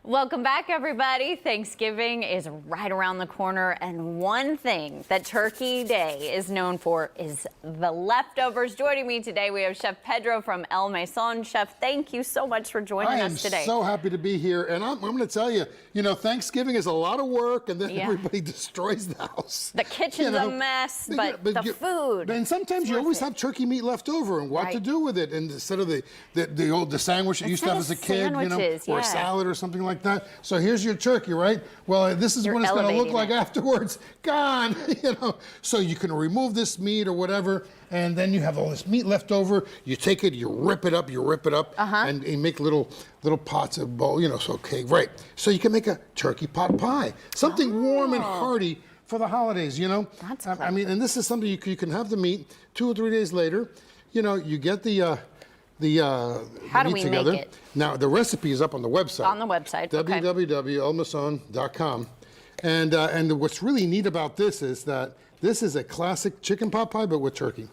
Welcome back, everybody. Thanksgiving is right around the corner, and one thing that Turkey Day is known for is the leftovers. Joining me today, we have Chef Pedro from El Mesón. Chef, thank you so much for joining us today. I am so happy to be here, and I'm going to tell you, Thanksgiving is a lot of work, and then everybody destroys the house. The kitchen's a mess, but the food. And sometimes you always have turkey meat left over, and what to do with it, and instead of the sandwich that you used to have as a kid, or a salad or something like that. So here's your turkey, right? Well, this is what it's going to look like afterwards. Gone, So you can remove this meat or whatever, and then you have all this meat left over. You take it, you rip it up, and you make little pots of bowl, so okay, right. So you can make a turkey pot pie, something warm and hearty for the holidays, That's clever. I mean, and this is something you can have the meat 2 or 3 days later. You get the How do meat we together. make it? Now, the recipe is up on the website. On the website, okay. www.elmeson.com. And what's really neat about this is that this is a classic chicken pot pie, but with turkey.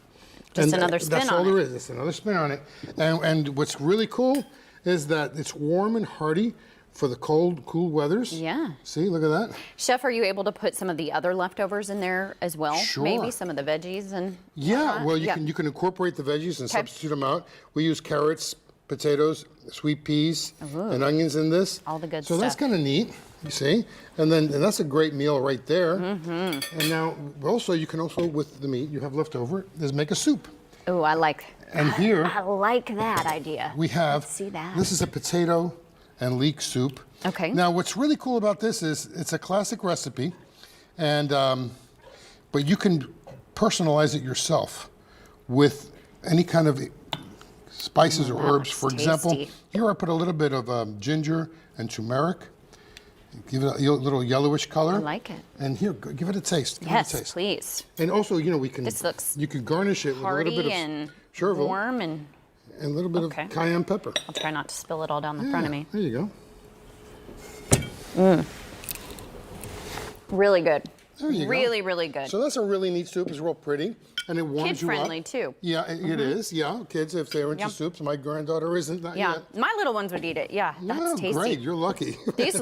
Just another spin on it. That's all there is. It's another spin on it. And what's really cool is that it's warm and hearty for the cool weathers. Yeah. See, look at that. Chef, are you able to put some of the other leftovers in there as well? Sure. Maybe some of the veggies and well, you can incorporate the veggies and substitute them out. We use carrots, potatoes, sweet peas, and onions in this. All the good stuff. stuff. So that's kind of neat, you see? And that's a great meal right there. And now, you can also, with the meat you have left over, is make a soup. Oh, I like that idea. We have, Let's see that. This is a potato and leek soup. Okay. Now, what's really cool about this is it's a classic recipe, and but you can personalize it yourself with any kind of spices or herbs. For example, here I put a little bit of ginger and turmeric. Give it a little yellowish color. I like it. And here, give it a taste. Yes, please. And also, we can. This looks you can garnish it with a little bit of chervil, warm and a little bit of cayenne pepper. I'll try not to spill it all down the front of me. There you go. Really good. There you go. Really good. So that's a really neat soup. It's real pretty, and it warms you up. Kid-friendly too. Yeah, it is. Yeah, kids, if they're into soups. My granddaughter isn't. Not yet. My little ones would eat it. Yeah, that's tasty. Great. You're lucky. This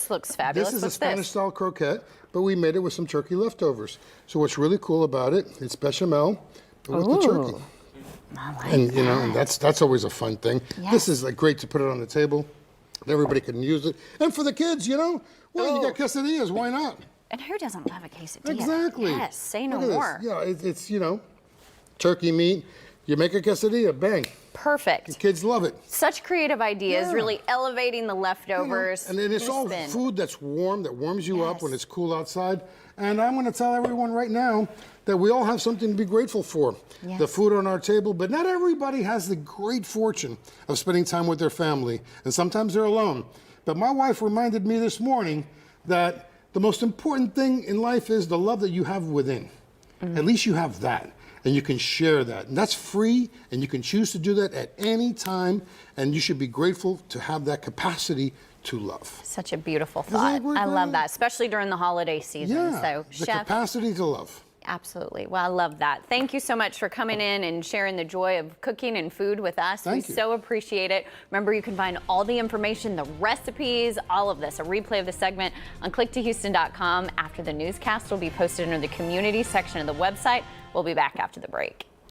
looks fabulous. This is a Spanish-style croquette, but we made it with some turkey leftovers. So what's really cool about it? It's bechamel with the turkey. I like that. And that's always a fun thing. Yes. This is great to put it on the table. Everybody can use it, and for the kids, you got quesadillas. Why not? And who doesn't love a quesadilla? Exactly. Yes, say no more. Yeah, it's turkey meat. You make a quesadilla, bang. Perfect. The kids love it. Such creative ideas, really elevating the leftovers. And it's all food that's warm, that warms you up when it's cool outside. And I'm going to tell everyone right now that we all have something to be grateful for. Yes. The food on our table, but not everybody has the great fortune of spending time with their family. And sometimes they're alone. But my wife reminded me this morning that the most important thing in life is the love that you have within. At least you have that. And you can share that. And that's free, and you can choose to do that at any time. And you should be grateful to have that capacity to love. Such a beautiful thought. I love that, especially during the holiday season. Yeah, so, the capacity to love. Absolutely. Well, I love that. Thank you so much for coming in and sharing the joy of cooking and food with us. We so appreciate it. Remember, you can find all the information, the recipes, all of this, a replay of the segment on click2houston.com. After the newscast will be posted under the community section of the website. We'll be back after the break.